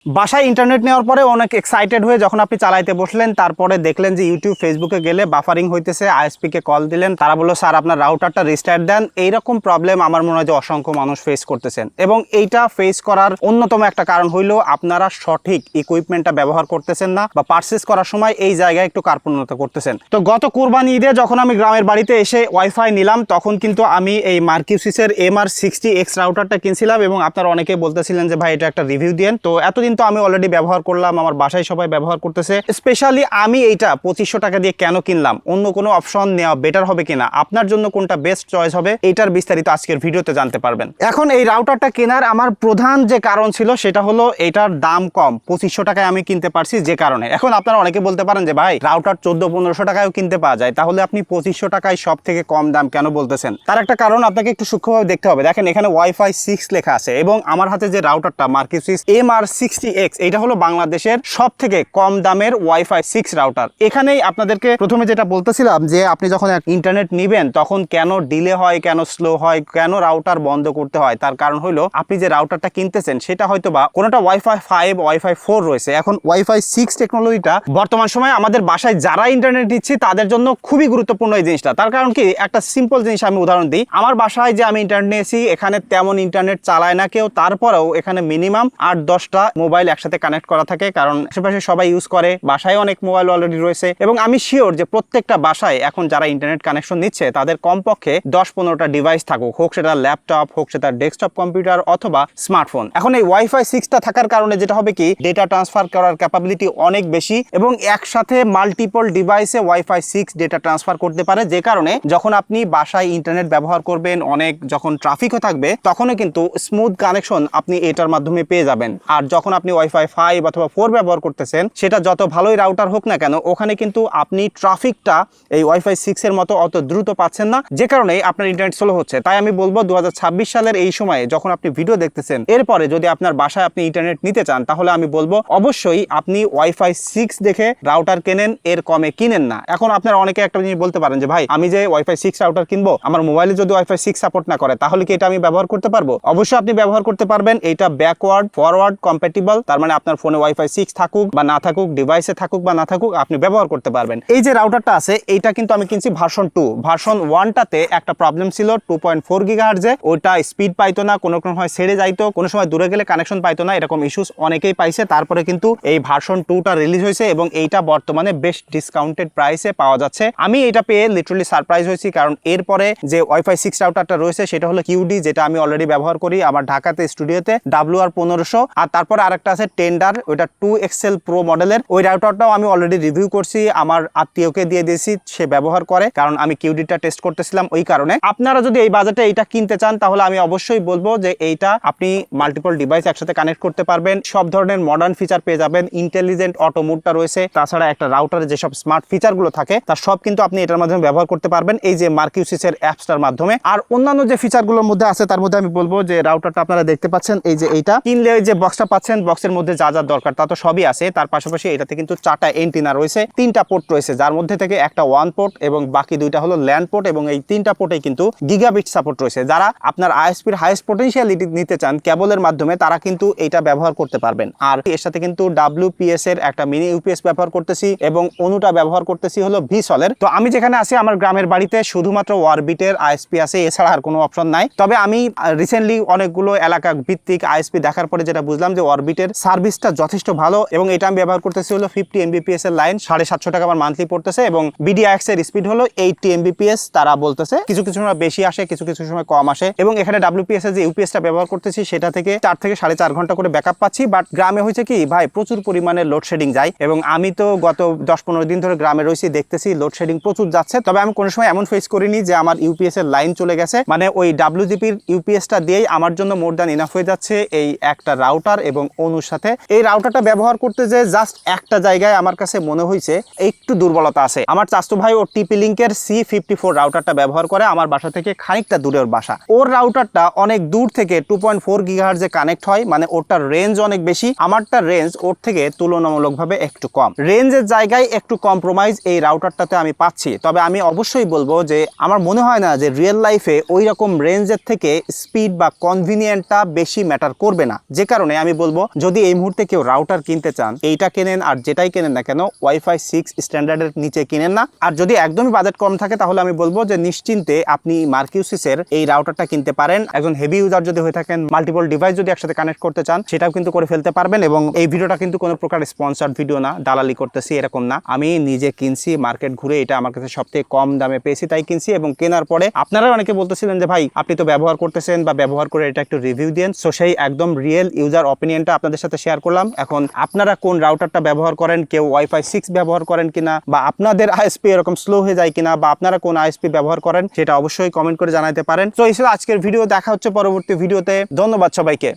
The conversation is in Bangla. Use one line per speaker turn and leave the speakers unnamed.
বাসায় ইন্টারনেট নেওয়ার পরে অনেক এক্সাইটেড হয়ে যখন আপনি চালাইতে বসলেন, তারপরে দেখলেন যে ইউটিউব ফেসবুকে গেলে বাফারিং হইতেছে, আইএসপি কে কল দিলেন, তারা বললো স্যার আপনার রাউটারটা রিস্টার্ট দেন। এইরকম প্রবলেম আমার মনে হয় যে অসংখ্য মানুষ ফেস করতেছেন, এবং এইটা ফেস করার অন্যতম একটা কারণ হইলো আপনারা সঠিক ইকুইপমেন্টটা ব্যবহার করতেছেন না, বা পারচেস করার সময় এই জায়গায় একটু কার্পণ্যতা করতেছেন। তো গত কুরবানি ঈদে যখন আমি গ্রামের বাড়িতে এসে ওয়াইফাই নিলাম, তখন কিন্তু আমি এই মার্কিউসিসের MR60X রাউটারটা কিনছিলাম, এবং আপনারা অনেকেই বলতেছিলেন যে ভাই এটা একটা রিভিউ দেন। তো এতদিন তো আমি অলরেডি ব্যবহার করলাম, আমার বাসায় সবাই ব্যবহার করতেছে। স্পেশালি আমি এইটা 2500 টাকা দিয়ে কেন কিনলাম, অন্য কোনো অপশন নেওয়া বেটার হবে কিনা, আপনার জন্য কোনটা বেস্ট চয়েস হবে, এইটার বিস্তারিত আজকের ভিডিওতে জানতে পারবেন। এখন এই রাউটারটা কেনার আমার প্রধান যে কারণ ছিল সেটা হলো এটার দাম কম, 2500 টাকায় আমি কিনতে পারছি যে কারণে। এখন আপনারা অনেকে বলতে পারেন যে ভাই রাউটার 1400-1500 টাকায়ও কিনতে পাওয়া যায়, তাহলে আপনি 2500 টাকায় সব থেকে কম দাম কেন বলতেছেন? তার একটা কারণ আপনাকে একটু সূক্ষ্মভাবে দেখতে হবে। দেখেন এখানে ওয়াইফাই 6 লেখা আছে, এবং আমার হাতে যে রাউটারটা মার্কিউসিস MR60X, এটা হলো বাংলাদেশের সব থেকে কম দামের ওয়াইফাই 6 রাউটার। এখানেই আপনাদেরকে প্রথমে যেটা বলতেছিলাম যে আপনি যখন ইন্টারনেট নিবেন তখন কেন ডিলে হয়, কেন স্লো হয়, কেন রাউটার বন্ধ করতে হয়, তার কারণ হলো আপনি যে রাউটারটা কিনতেছেন সেটা হয়তো বা কোনোটা ওয়াইফাই 5, ওয়াইফাই 4 রয়েছে। এখন ওয়াইফাই 6 টেকনোলজিটা বর্তমান সময়ে আমাদের বাসায় যারা ইন্টারনেট দিচ্ছে তাদের জন্য খুবই গুরুত্বপূর্ণ এই জিনিসটা। তার কারণ কি, একটা সিম্পল জিনিস আমি উদাহরণ দিই। আমার বাসায় যে আমি ইন্টারনেট নিয়েছি, এখানে তেমন ইন্টারনেট চালায় না কেউ, তারপরেও এখানে মিনিমাম 8-10টা মোবাইল একসাথে কানেক্ট করা থাকে, কারণ আশেপাশে সবাই ইউজ করে, বাসায় অনেক মোবাইল অলরেডি রয়েছে। এবং আমি শিওর যে প্রত্যেকটা বাসায় এখন যারা ইন্টারনেট কানেকশন নিচ্ছে তাদের কমপক্ষে 10-15টা ডিভাইস থাকুক, হোক সেটা ল্যাপটপ, হোক সেটা ডেস্কটপ কম্পিউটার অথবা স্মার্টফোন। এখন এই ওয়াইফাই 6টা থাকার কারণে যেটা হবে কি, ডেটা ট্রান্সফার করার ক্যাপাবিলিটি অনেক বেশি, এবং একসাথে মাল্টিপল ডিভাইসে ওয়াইফাই 6 ডেটা ট্রান্সফার করতে পারে, যে কারণে যখন আপনি বাসায় ইন্টারনেট ব্যবহার করবেন, অনেক যখন ট্রাফিকও থাকবে, তখনও কিন্তু স্মুথ কানেকশন আপনি এটার মাধ্যমে পেয়ে যাবেন। আর যখন আপনি ওয়াইফাই 5 অথবা 4 ব্যবহার করতেছেন, সেটা যত ভালোই রাউটার হোক না কেন, ওখানে কিন্তু আপনি ট্রাফিকটা এই ওয়াইফাই 6 এর মতো অত দ্রুত পাচ্ছেন না, যে কারণে আপনার ইন্টারনেট স্লো হচ্ছে। তাই আমি বলবো 2026 সালের এই সময়ে যখন আপনি ভিডিও দেখতেছেন, এরপরে যদি আপনার বাসায় আপনি ইন্টারনেট নিতে চান, তাহলে আমি বলবো অবশ্যই আপনি ওয়াইফাই 6 দেখে রাউটার কেনেন, এর কমে কিনেন না। এখন আপনারা অনেকে একটা জিনিস বলতে পারেন যে ভাই আমি যে ওয়াইফাই 6 রাউটার কিনবো, আমার মোবাইলে যদি ওয়াইফাই 6 সাপোর্ট না করে, তাহলে কি এটা আমি ব্যবহার করতে পারবো? অবশ্যই আপনি ব্যবহার করতে পারবেন। এটা ব্যাকওয়ার্ড ফরওয়ার্ড কম্প্যাটিবল, তার মানে আপনার ফোনে ওয়াইফাই 6 থাকুক বা না থাকুক, ডিভাইসে থাকুক বা না থাকুক, আপনি ব্যবহার করতে পারবেন। এই যে রাউটারটা আছে, এইটা কিন্তু আমি কিনছি ভার্সন 2। ভার্সন 1টাতে একটা প্রবলেম ছিল 2.4 গিগাহার্টজে, ওটা স্পিড পাইতো না, কোনো সময় ছেড়ে যাইতো, কোনো সময় দূরে গেলে কানেকশন পাইতো না, এরকম ইস্যুস অনেকেই পাইছে। তারপরে কিন্তু এই ভার্সন 2টা রিলিজ হয়েছে, এবং এইটা বর্তমানে বেশ ডিসকাউন্টেড প্রাইসে পাওয়া যাচ্ছে। আমি এটা পেয়ে লিটারালি সারপ্রাইজ হয়েছি, কারণ এরপরে যে ওয়াইফাই 6 রাউটারটা রয়েছে সেটা হলো QD, যেটা আমি অলরেডি ব্যবহার করি আমার ঢাকাতে স্টুডিওতে, WR1500। আর তারপরে আরেকটা আছে টেন্ডার, ওইটা 2XL প্রো মডেলের। ওই রাউটারটাও আমি অলরেডি রিভিউ করছি, আমার আত্মীয়কে দিয়ে দিয়েছি, সে ব্যবহার করে, কারণ আমি QD-টা টেস্ট করতেছিলাম ওই কারণে। আপনারা যদি এই বাজেটে এইটা কিনতে চান, তাহলে আমি অবশ্যই বলবো যে এইটা আপনি মাল্টিপল ডিভাইস একসাথে কানেক্ট করতে পারবেন, সব ধরনের মডার্ন ফিচার পেয়ে যাবেন, ইন্টেলিজেন্ট অটো মোডটা রয়েছে, তাছাড়া একটা রাউটারে যেসব স্মার্ট ফিচারগুলো থাকে তার সব কিন্তু আপনি এটার মাধ্যমে ব্যবহার করতে পারবেন, এই যে মার্কিউসিসের অ্যাপসটার মাধ্যমে। আর অন্যান্য যে ফিচারগুলোর মধ্যে আছে তার মধ্যে আমি বলবো যে রাউটারটা আপনারা দেখতে পাচ্ছেন, এই যে এইটা কিনলে যে বক্সটা পাচ্ছেন, বক্সের মধ্যে যা যা দরকার তা তো সবই আছে। তার পাশাপাশি এটাতে কিন্তু 4টা এন্টিনা রয়েছে, 3টা পোর্ট রয়েছে, যার মধ্যে থেকে একটা 1 পোর্ট এবং বাকি 2টা হলো ল্যান্ড পোর্ট, এবং এই 3টা পোর্টেই কিন্তু গিগাবিট সাপোর্ট রয়েছে। যারা আপনার আইএসপির হাইয়েস্ট পটেনশিয়ালিটি নিতে চান কেবলের মাধ্যমে, তারা কিন্তু এটা ব্যবহার করতে পারবেন। আর এর সাথে কিন্তু WPS এর একটা মিনি ইউপিএস ব্যবহার করতেছি, এবং অনুটা ব্যবহার করতেছি হলো ভিসলের। তো আমি যেখানে আছি আমার গ্রামের বাড়িতে শুধুমাত্র ওয়ারবিটের আইএসপি আছে, এছাড়া আর কোনো অপশন নাই। তবে আমি রিসেন্টলি অনেকগুলো এলাকা ভিত্তিক আইএসপি দেখার পরে যেটা বুঝলাম যে অরবিটের সার্ভিসটা যথেষ্ট ভালো, এবং এটা আমি ব্যবহার করতেছি হলো 50 Mbps এর লাইন, 750 টাকা আমার মান্থলি পড়তেছে, এবং BDIX এর স্পিড হলো 80 Mbps তারা বলতেছে। কিছু কিছু সময় বেশি আসে, কিছু কিছু সময় কম আসে, এবং এখানে WPS এর যে ইউপিএসটা ব্যবহার করতেছি সেটা থেকে 4 থেকে 4.5 ঘন্টা করে ব্যাকআপ পাচ্ছি। বাট গ্রামে হয়েছে কি ভাই, প্রচুর পরিমাণে লোডশেডিং যায়, এবং আমি তো গত 10-15 দিন ধরে গ্রামে রয়েছি, দেখতেছি লোডশেডিং প্রচুর যাচ্ছে। তবে আমি কোনো সময় এমন ফেস করিনি যে আমার ইউপিএস এর লাইন চলে গেছে, মানে ওই WGPর ইউপিএসটা দিয়েই আমার জন্য মোর দ্যান ইনাফ হয়ে যাচ্ছে এই একটা রাউটার এবং অনুর সাথে। এই রাউটারটা ব্যবহার করতে যে জাস্ট একটা জায়গায় আমার কাছে মনে হয়েছে একটু দুর্বলতা আছে। আমার চাচতো ভাই ওর TP লিঙ্কের C54 রাউটারটা ব্যবহার করে, আমার বাসা থেকে খানিকটা দূরে ওর বাসা। ওর রাউটারটা অনেক দূর থেকে 2.4 গিগাহার্টজে কানেক্ট হয়, মানে ওরটার রেঞ্জ অনেক বেশি, আমারটার রেঞ্জ ওর থেকে তুলনামূলকভাবে একটু কম। রেঞ্জের জায়গায় একটু কম্প্রোমাইজ এই রাউটারটাতে আমি পাচ্ছি। তবে আমি অবশ্যই বলবো যে আমার মনে হয় না যে রিয়েল লাইফে ওই রকম রেঞ্জের থেকে স্পিড বা কনভিনিয়েন্টটা বেশি ম্যাটার করবে না, যে কারণে আমি বলবো যদি এই মুহূর্তে কেউ রাউটার কিনতে চান, এইটা কেনেন আর যেটাই কেনেন না কেন ওয়াইফাই 6 স্ট্যান্ডার্ডের নিচে কিনেন না। আর যদি একদমই বাজেট কম থাকে তাহলে আমি বলবো যে নিশ্চিন্তে আপনি মার্কিউসিসের এই রাউটারটা কিনতে পারেন। একজন হেভি ইউজার যদি হয়ে থাকেন, মাল্টিপল ডিভাইস যদি একসাথে কানেক্ট করতে চান, সেটাও কিন্তু করে ফেলতে পারবেন। এবং এই ভিডিওটা কিন্তু কোনো প্রকার স্পন্সর্ড ভিডিও না, দালালি করতেছি এরকম না। আমি নিজে কিনছি মার্কেট ঘুরে, এটা আমার কাছে সবথেকে কম দামে পেয়েছি তাই কিনছি। এবং কেনার পরে আপনারা অনেকে বলতেছিলেন যে ভাই আপনি তো ব্যবহার করতেছেন বা ব্যবহার করে এটা একটু রিভিউ দেন। সো সেই একদম রিয়েল ইউজার অপিনিয়নটা আপনাদের সাথে শেয়ার করলাম। এখন আপনারা কোন রাউটারটা ব্যবহার করেন, কেউ ওয়াইফাই 6 ব্যবহার করেন কিনা, বা আপনাদের আইএসপি এরকম স্লো হয়ে যায় কিনা, বা আপনারা কোন আইএসপি ব্যবহার করেন, সেটা অবশ্যই কমেন্ট করে জানাতে পারেন। তো এই ছিল আজকের ভিডিও, দেখা হচ্ছে পরবর্তী ভিডিওতে। ধন্যবাদ সবাইকে।